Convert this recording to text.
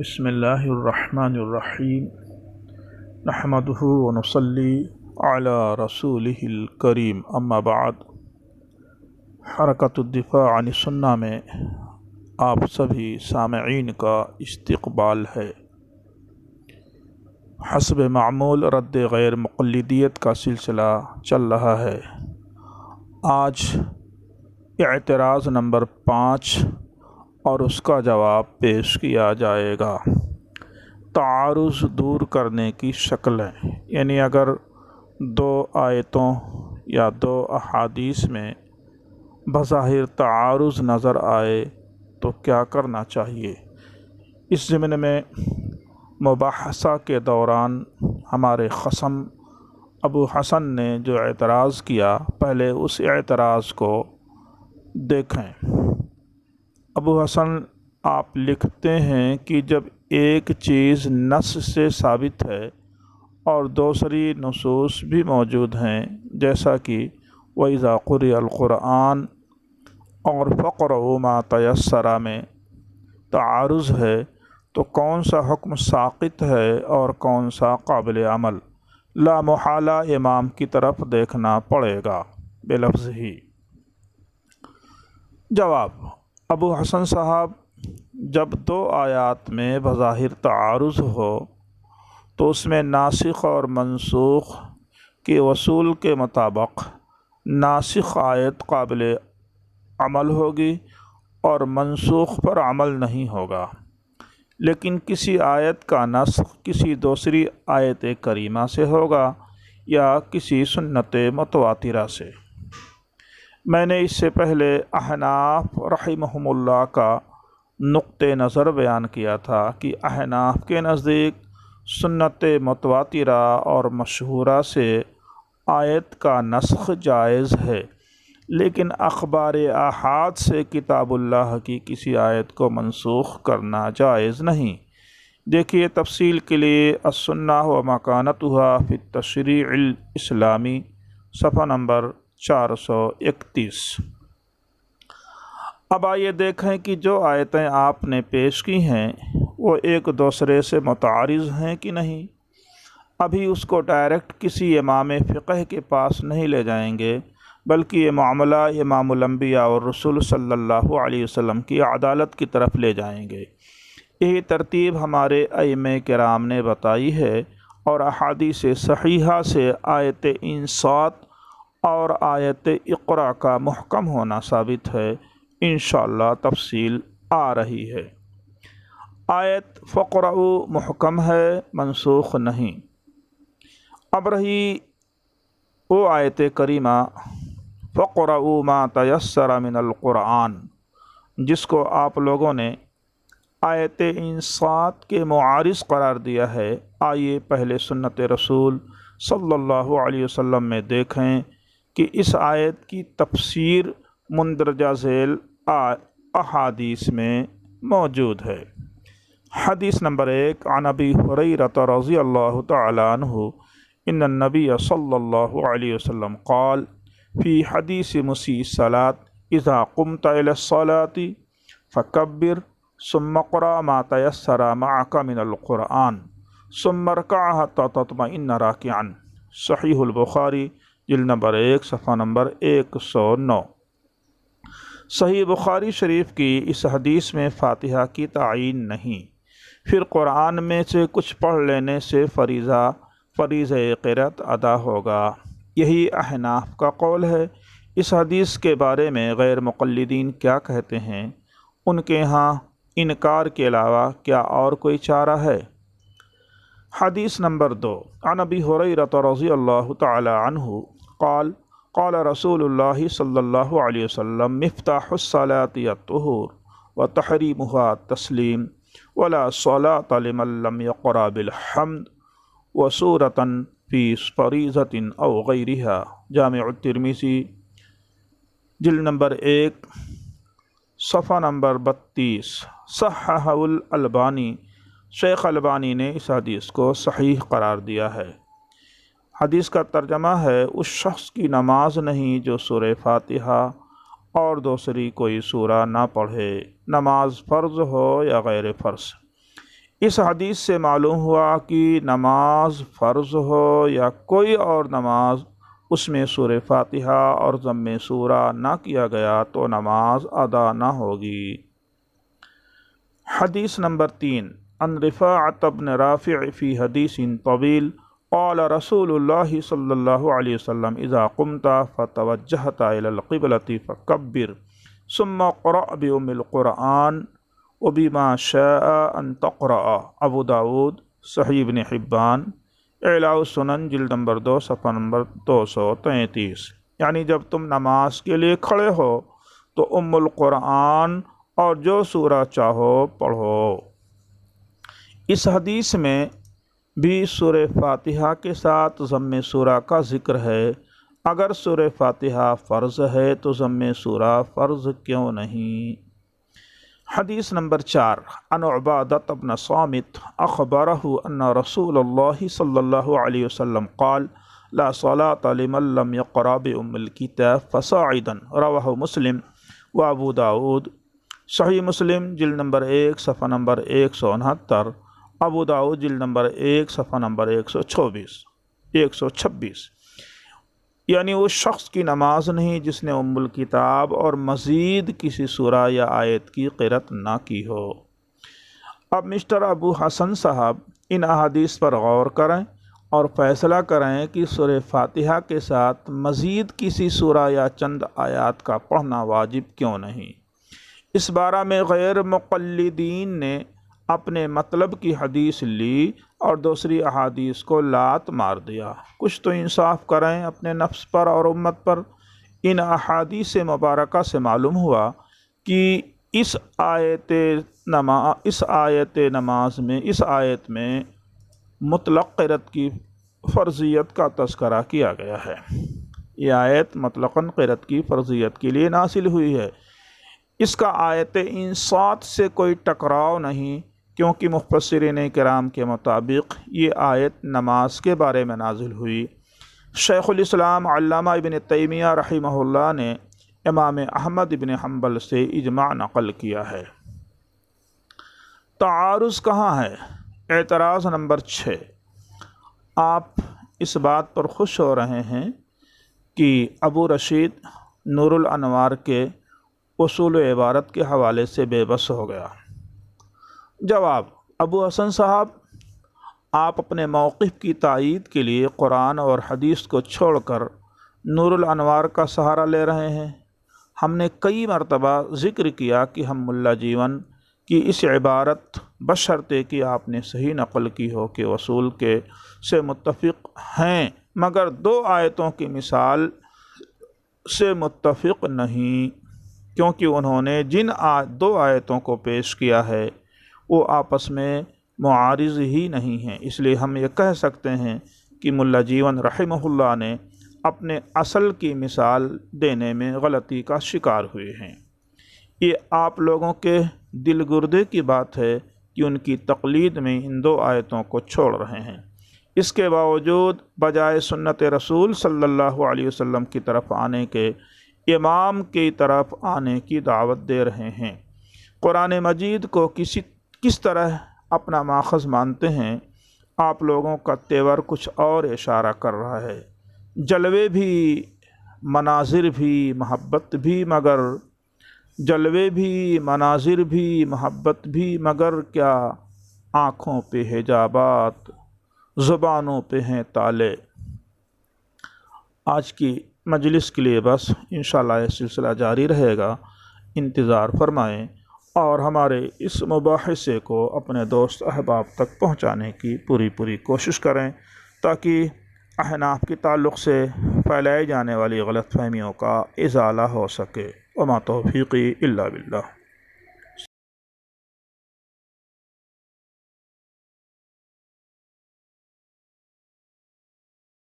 بسم اللہ الرحمن الرحیم نحمدہ ونصلی علی رسولہ الکریم اما بعد۔ حرکت الدفاع عن السنہ میں آپ سبھی سامعین کا استقبال ہے۔ حسب معمول رد غیر مقلدیت کا سلسلہ چل رہا ہے۔ آج اعتراض نمبر 5 اور اس کا جواب پیش کیا جائے گا۔ تعارض دور کرنے کی شکلیں، یعنی اگر دو آیتوں یا دو احادیث میں بظاہر تعارض نظر آئے تو کیا کرنا چاہیے۔ اس ضمن میں مباحثہ کے دوران ہمارے خصم ابو حسن نے جو اعتراض کیا، پہلے اس اعتراض کو دیکھیں۔ ابو حسن آپ لکھتے ہیں کہ جب ایک چیز نص سے ثابت ہے اور دوسری نصوص بھی موجود ہیں، جیسا کہ وَإِذَا قُرِئَ الْقُرْآنُ اور فَاقْرَؤُوا مَا تَيَسَّرَ میں تعارض ہے، تو کون سا حکم ساقط ہے اور کون سا قابل عمل؟ لا محالہ امام کی طرف دیکھنا پڑے گا بلفظ ہی۔ جواب: ابو حسن صاحب، جب دو آیات میں بظاہر تعارض ہو تو اس میں ناسخ اور منسوخ کے اصول کے مطابق ناسخ آیت قابل عمل ہوگی اور منسوخ پر عمل نہیں ہوگا، لیکن کسی آیت کا نسخ کسی دوسری آیت کریمہ سے ہوگا یا کسی سنت متواترہ سے۔ میں نے اس سے پہلے احناف رحمہم اللہ کا نقطۂ نظر بیان کیا تھا کہ احناف کے نزدیک سنت متواترہ اور مشہورہ سے آیت کا نسخ جائز ہے، لیکن اخبار آحاد سے کتاب اللہ کی کسی آیت کو منسوخ کرنا جائز نہیں۔ دیکھیے تفصیل کے لیے السنہ و مکانتھا فی التشریع الاسلامی، صفحہ نمبر 431۔ اب آئیے دیکھیں کہ جو آیتیں آپ نے پیش کی ہیں وہ ایک دوسرے سے متعارض ہیں کہ نہیں۔ ابھی اس کو ڈائریکٹ کسی امام فقہ کے پاس نہیں لے جائیں گے، بلکہ یہ معاملہ امام الانبیاء اور رسول صلی اللہ علیہ وسلم کی عدالت کی طرف لے جائیں گے۔ یہی ترتیب ہمارے ائمہ کرام نے بتائی ہے اور احادیث صحیحہ سے آیت انصات اور آیت اقرا کا محکم ہونا ثابت ہے۔ انشاءاللہ تفصیل آ رہی ہے۔ آیت فقرؤ محکم ہے، منسوخ نہیں۔ اب رہی وہ آیت کریمہ فقرؤ ما تیسر من القرآن، جس کو آپ لوگوں نے آیت انصات کے معارض قرار دیا ہے۔ آئیے پہلے سنت رسول صلی اللہ علیہ وسلم میں دیکھیں کہ اس آیت کی تفسیر مندرجہ ذیل احادیث میں موجود ہے۔ حدیث نمبر 1، عن ابی ہریرہ رضی اللہ تعالی عنہ ان النبی صلی اللہ علیہ وسلم قال فی حدیث مسیء الصلاة اذا قمت الى الصلاة فکبر ثم اقرأ ما تیسر معک من القرآن ثم ارکع حتی تطمئن راکعا۔ صحیح البخاری، جلد نمبر 1، صفحہ نمبر 109۔ صحیح بخاری شریف کی اس حدیث میں فاتحہ کی تعین نہیں، پھر قرآن میں سے کچھ پڑھ لینے سے فریضہ قرأت ادا ہوگا۔ یہی احناف کا قول ہے۔ اس حدیث کے بارے میں غیر مقلدین کیا کہتے ہیں؟ ان کے ہاں انکار کے علاوہ کیا اور کوئی چارہ ہے؟ حدیث نمبر 2، عن ابی ہریرہ رضی اللہ تعالی عنہ قال قال رسول اللہ صلی اللہ علیہ وسلم مفتاح الصلاة الطہور وتحریمها التسلیم ولا صلاة لمن لم یقرأ بالحمد وسورة فی فریضة او غیرها۔ جامع الترمذی، جلد نمبر 1، صفحہ نمبر 32۔ صححہ الالبانی، شیخ البانی نے اس حدیث کو صحیح قرار دیا ہے۔ حدیث کا ترجمہ ہے اس شخص کی نماز نہیں جو سورہ فاتحہ اور دوسری کوئی سورہ نہ پڑھے، نماز فرض ہو یا غیر فرض۔ اس حدیث سے معلوم ہوا کہ نماز فرض ہو یا کوئی اور نماز، اس میں سورہ فاتحہ اور ضم سورہ نہ کیا گیا تو نماز ادا نہ ہوگی۔ حدیث نمبر 3، عن رفاعۃ بن رافع فی حدیث طویل قال رسول اللہ صلی اللہ علیہ وسلم اذا قمت فتوجہت الی القبلۃ فکبر ثم اقرأ بأم القرآن وبما شاء ان تقرأ۔ ابو داود، صحیح ابن حبان، اعلاء السنن جلد نمبر 2 صفحہ نمبر 233۔ یعنی جب تم نماز کے لیے کھڑے ہو تو ام القرآن اور جو سورہ چاہو پڑھو۔ اس حدیث میں بھی سورہ فاتحہ کے ساتھ ضم سورہ کا ذکر ہے۔ اگر سورہ فاتحہ فرض ہے تو ضم سورہ فرض کیوں نہیں؟ حدیث نمبر 4، عن عبادۃ بن صامت اخبرہ ان رسول اللہ صلی اللہ علیہ وسلم قال لا صلاة لمن لم يقرأ بأم الكتاب فصاعدا۔ رواہ مسلم و ابو داود، صحیح مسلم جلد نمبر 1 صفحہ نمبر 169، ابو داود جلد نمبر 1 صفحہ نمبر 126۔ یعنی اس شخص کی نماز نہیں جس نے ام الکتاب اور مزید کسی سورہ یا آیت کی قرأت نہ کی ہو۔ اب مسٹر ابو حسن صاحب ان احادیث پر غور کریں اور فیصلہ کریں کہ سورہ فاتحہ کے ساتھ مزید کسی سورہ یا چند آیات کا پڑھنا واجب کیوں نہیں۔ اس بارے میں غیر مقلدین نے اپنے مطلب کی حدیث لی اور دوسری احادیث کو لات مار دیا۔ کچھ تو انصاف کریں اپنے نفس پر اور امت پر۔ ان احادیث مبارکہ سے معلوم ہوا کہ اس آیت میں مطلق قرأت کی فرضیت کا تذکرہ کیا گیا ہے۔ یہ آیت مطلقاً قرأت کی فرضیت کے لیے نازل ہوئی ہے۔ اس کا آیت انصات سے کوئی ٹکراؤ نہیں، کیونکہ مفسرین کرام کے مطابق یہ آیت نماز کے بارے میں نازل ہوئی۔ شیخ الاسلام علامہ ابن تیمیہ رحمہ اللہ نے امام احمد ابن حنبل سے اجماع نقل کیا ہے۔ تعارض کہاں ہے؟ اعتراض نمبر 6، آپ اس بات پر خوش ہو رہے ہیں کہ ابو رشید نور الانوار کے اصول و عبارت کے حوالے سے بے بس ہو گیا۔ جواب، ابو حسن صاحب، آپ اپنے موقف کی تائید کے لیے قرآن اور حدیث کو چھوڑ کر نور الانوار کا سہارا لے رہے ہیں۔ ہم نے کئی مرتبہ ذکر کیا کہ ہم ملا جیون کی اس عبارت بشرطے کہ آپ نے صحیح نقل کی ہو کہ اصول کے سے متفق ہیں، مگر 2 آیتوں کی مثال سے متفق نہیں، کیونکہ انہوں نے جن 2 آیتوں کو پیش کیا ہے وہ آپس میں معارض ہی نہیں ہیں۔ اس لیے ہم یہ کہہ سکتے ہیں کہ ملا جیون رحمہ اللہ نے اپنے اصل کی مثال دینے میں غلطی کا شکار ہوئے ہیں۔ یہ آپ لوگوں کے دل گردے کی بات ہے کہ ان کی تقلید میں ان 2 آیتوں کو چھوڑ رہے ہیں، اس کے باوجود بجائے سنت رسول صلی اللہ علیہ وسلم کی طرف آنے کے امام کی طرف آنے کی دعوت دے رہے ہیں۔ قرآن مجید کو کس طرح اپنا ماخذ مانتے ہیں؟ آپ لوگوں کا تیور کچھ اور اشارہ کر رہا ہے۔ جلوے بھی، مناظر بھی، محبت بھی، محبت بھی، مگر کیا آنکھوں پہ حجابات، زبانوں پہ ہیں تالے۔ آج کی مجلس کے لیے بس، انشاءاللہ یہ سلسلہ جاری رہے گا، انتظار فرمائیں اور ہمارے اس مباحثے کو اپنے دوست احباب تک پہنچانے کی پوری کوشش کریں تاکہ احناف کے تعلق سے پھیلائی جانے والی غلط فہمیوں کا ازالہ ہو سکے۔ وما توفیقی الا باللہ۔